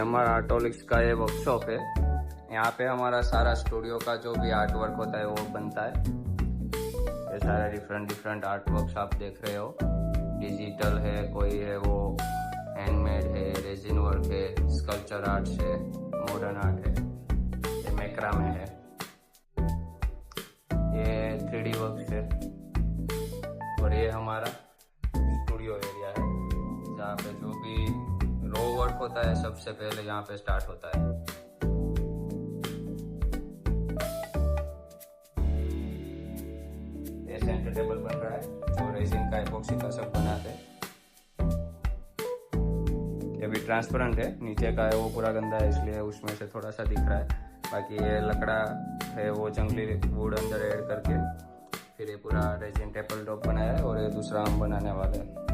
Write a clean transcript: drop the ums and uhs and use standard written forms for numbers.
हमारा आर्टोलिक्स का ये वर्कशॉप है। यहाँ पे हमारा सारा स्टूडियो का जो भी आर्ट वर्क होता है वो बनता है। ये सारे डिफरेंट आर्ट वर्क्स आप देख रहे हो, डिजिटल है, कोई है वो हैंडमेड है, रेजिन वर्क है, स्कल्पचर आर्ट है, मॉडर्न आर्ट है, ये मैक्रामे है, ये 3D वर्क है। और ये हमारा स्टूडियो एरिया है जहाँ पे जो भी रो वर्क होता है सबसे पहले यहाँ पे स्टार्ट होता है। ये सेंटर टेबल बन रहा है जो रेजिन का एपोक्सी का सब बनाते हैं। ये भी ट्रांसपेरेंट है, नीचे का है वो पूरा गंदा है इसलिए उसमें से थोड़ा सा दिख रहा है। बाकी ये लकड़ा है वो जंगली वुड अंदर ऐड करके फिर ये पूरा रेजिन टेबल टॉप बनाया है और ये दूसरा हम बनाने वाले हैं।